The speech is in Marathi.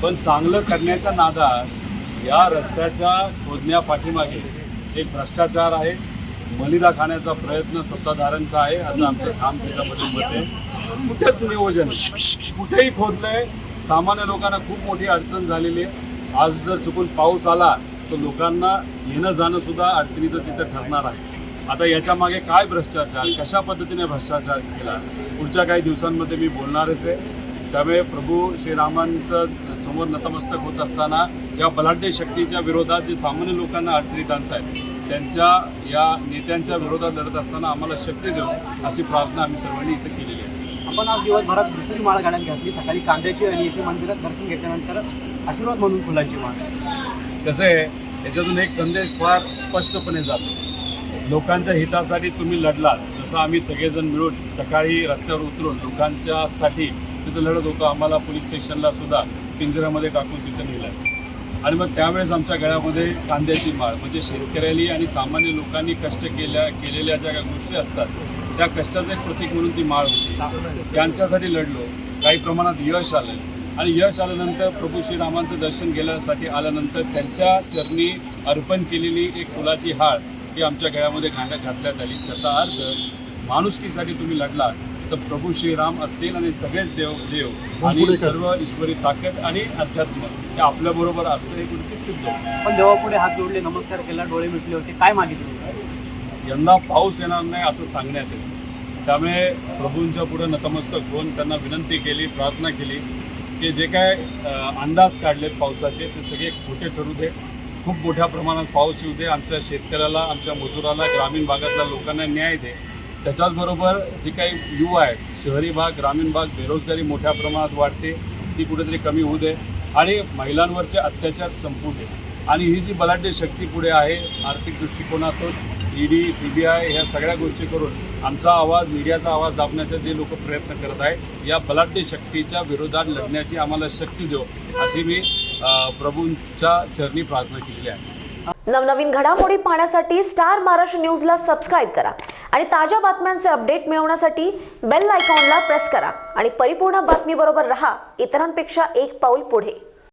पण चांगलं करण्याच्या नादात या रस्त्याच्या खोदण्यापाठीमागे एक भ्रष्टाचार आहे, मलिदा खाण्याचा प्रयत्न सत्ताधाऱ्यांचा आहे असं आमचं ठाम त्याच्यामध्ये मत आहे। कुठेच नियोजन, कुठेही खोदलंय, सामान्य लोकांना खूप मोठी अडचण झालेली आहे। आज जर चुकून पाऊस आला तर लोकांना येणं जाणं सुद्धा अडचणीचं तिथं ठरणार आहे। आता याच्या मागे काय भ्रष्टाचार, कशा पद्धतीने भ्रष्टाचार केला पुढच्या काही दिवसांमध्ये मी बोलणारच आहे। त्यामुळे प्रभू श्रीरामांचं समोर नतमस्तक होत असताना या बलाढ्य शक्तीच्या विरोधात जे सामान्य लोकांना अडचणीत आणत आहेत त्यांच्या या नेत्यांच्या विरोधात लढत असताना आम्हाला शक्ती देऊ अशी प्रार्थना आम्ही सर्वांनी इथं केलेली आहे। आपण आज दिवसभरात दुसरी माळ घालत घातली, सकाळी कांद्याची आणि येथे मंदिरात दर्शन घेतल्यानंतर आशीर्वाद म्हणून फुलांची माळ। कसं आहे, याच्यातून एक संदेश फार स्पष्टपणे जातो, लोकांच्या हितासाठी तुम्ही लढलात। जसं आम्ही सगळेजण मिळून सकाळी रस्त्यावर उतरून लोकांच्यासाठी तिथं लढत होतो, आम्हाला पोलीस स्टेशनला सुद्धा पिंजऱ्यामध्ये टाकून तिथं नेलं आणि मग त्यावेळेस आमच्या गळ्यामध्ये कांद्याची माळ म्हणजे शेतकऱ्यांनी आणि सामान्य लोकांनी कष्ट केलेल्या ज्या काही गोष्टी असतात त्या कष्टाचं एक प्रतीक म्हणून ती माळ होती। त्यांच्यासाठी लढलो, काही प्रमाणात यश आलं आणि यश आल्यानंतर प्रभू श्रीरामांचं दर्शन घेण्यासाठी आल्यानंतर त्यांच्या चरणी अर्पण केलेली एक फुलाची हाळ ही आमच्या गळ्यामध्ये घातल्यात आली। त्याचा अर्थ माणुसकीसाठी तुम्ही लढलात तर प्रभू श्रीराम असतील आणि सगळेच देव आणि सर्व ईश्वरी ताकद आणि अध्यात्म हे आपल्याबरोबर असतं हे कुठे सिद्ध होतं। पण देवापुढे हात जोडले, नमस्कार केला, डोळे मिटले होते, काय मागितले? यंदा पाऊस येणार नाही असं सांगण्यात येतं। त्यामुळे प्रभूंच्या पुढे नतमस्तक होऊन त्यांना विनंती केली, प्रार्थना केली की जे काय अंदाज काढलेत पावसाचे ते सगळे खोटे ठरू दे, खूप मोठ्या प्रमाणात पाऊस येऊ दे, आमच्या शेतकऱ्याला, आमच्या मजुराला, ग्रामीण भागातल्या लोकांना न्याय दे। त्याच्याचबरोबर जी काही युवा आहेत, शहरी भाग, ग्रामीण भाग, बेरोजगारी मोठ्या प्रमाणात वाढते ती कुठेतरी कमी होऊ दे आणि महिलांवरचे अत्याचार संपू दे। आणि ही जी बलाढ्य शक्ती पुढे आहे आर्थिक दृष्टिकोनातून ईडी, CBI ह्या सगळ्या गोष्टी करून आमचा आवाज, मीडियाचा आवाज दाबण्याचा जे लोक प्रयत्न करत आहेत या बलाढ्य शक्तीच्या विरोधात लढण्याची आम्हाला शक्ती देऊ अशी मी प्रभूंच्या चरणी प्रार्थना केलेली आहे। नवनवीन घडामोडी पाहण्यासाठी स्टार महाराष्ट्र न्यूजला सबस्क्राईब करा आणि ताज्या बातम्यांचे अपडेट मिळवण्यासाठी बेल आयकॉनला प्रेस करा आणि परिपूर्ण बातमीबरोबर रहा, इतरांपेक्षा एक पाऊल पुढे।